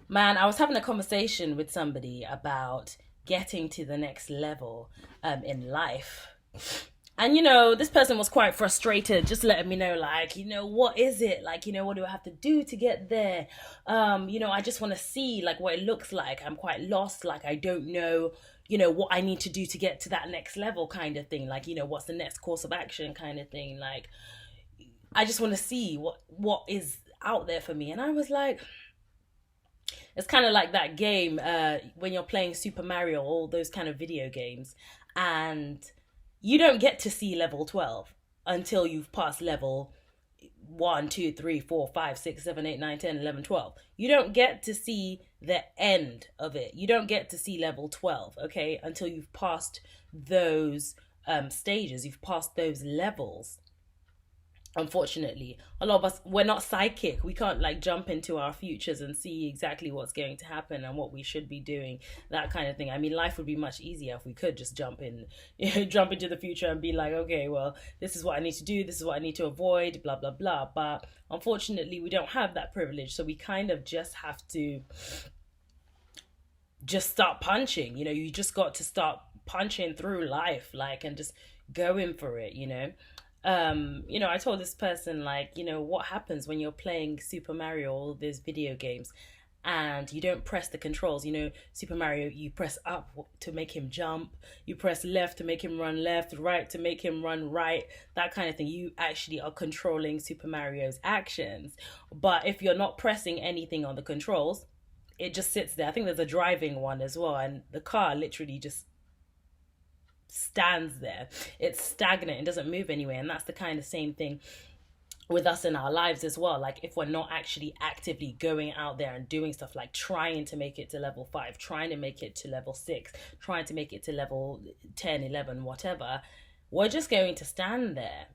Man, I was having a conversation with somebody about getting to the next level in life. And this person was quite frustrated, just letting me know, like, what is it? Like, what do I have to do to get there? I just want to see like what it looks like. I'm quite lost, like I don't know, what I need to do to get to that next level kind of thing. Like, what's the next course of action kind of thing. Like, I just want to see what is out there for me. And I was like, it's kind of like that game when you're playing Super Mario, all those kind of video games, and you don't get to see level 12 until you've passed level 1, 2, 3, 4, 5, 6, 7, 8, 9, 10, 11, 12. You don't get to see the end of it. You don't get to see level 12, okay, until you've passed those stages, you've passed those levels. Unfortunately, a lot of us, we're not psychic. We can't like jump into our futures and see exactly what's going to happen and what we should be doing, that kind of thing. I mean, life would be much easier if we could just jump in, jump into the future and be like, okay, well, this is what I need to do, this is what I need to avoid, blah blah blah. But unfortunately, we don't have that privilege, so we kind of just have to just start punching. You just got to start punching through life, like, and just going for it. I told this person, like, what happens when you're playing Super Mario, all these video games, and you don't press the controls. Super Mario, you press up to make him jump, you press left to make him run left, right to make him run right, that kind of thing. You actually are controlling Super Mario's actions. But if you're not pressing anything on the controls, it just sits there. I think there's a driving one as well, and the car literally just stands there. It's stagnant. It doesn't move anywhere. And that's the kind of same thing with us in our lives as well. Like, if we're not actually actively going out there and doing stuff, like trying to make it to level 5, trying to make it to level 6, trying to make it to level 10, 11, whatever, we're just going to stand there.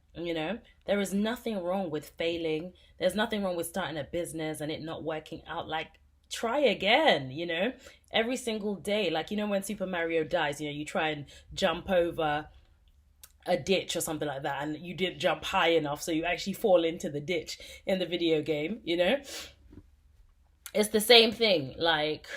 There is nothing wrong with failing. There's nothing wrong with starting a business and it not working out. Like, try again, every single day. Like, when Super Mario dies, you try and jump over a ditch or something like that, and you didn't jump high enough, so you actually fall into the ditch in the video game. It's the same thing. Like,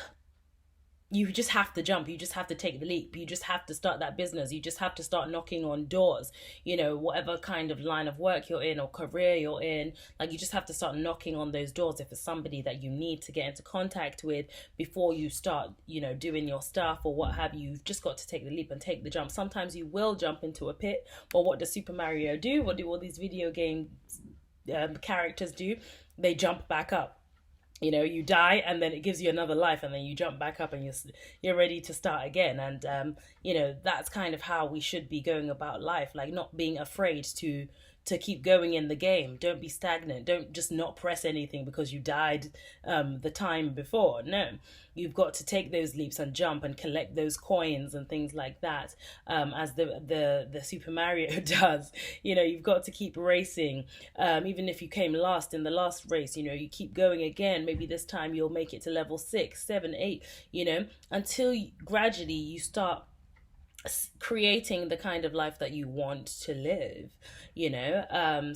you just have to jump, you just have to take the leap, you just have to start that business, you just have to start knocking on doors, whatever kind of line of work you're in or career you're in. Like, you just have to start knocking on those doors if it's somebody that you need to get into contact with before you start doing your stuff or what have you. You've just got to take the leap and take the jump. Sometimes you will jump into a pit, but what does Super Mario do? What do all these video game characters do? They jump back up. You die and then it gives you another life, and then you jump back up and you're ready to start again. And that's kind of how we should be going about life, like not being afraid to keep going in the game. Don't be stagnant. Don't just not press anything because you died the time before. No, you've got to take those leaps and jump and collect those coins and things like that, as the Super Mario does. You've got to keep racing. Even if you came last in the last race, you keep going again. Maybe this time you'll make it to level 6, 7, 8, until gradually you start creating the kind of life that you want to live.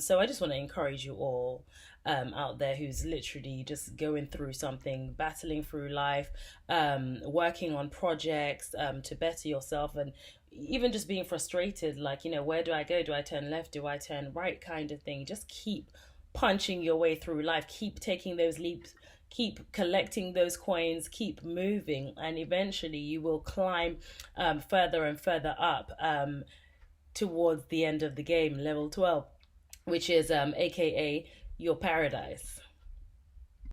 So I just want to encourage you all out there who's literally just going through something, battling through life, working on projects to better yourself, and even just being frustrated, like, where do I go? Do I turn left? Do I turn right? Kind of thing. Just keep punching your way through life, keep taking those leaps, keep collecting those coins, keep moving, and eventually you will climb further and further up, towards the end of the game, level 12, which is aka your paradise.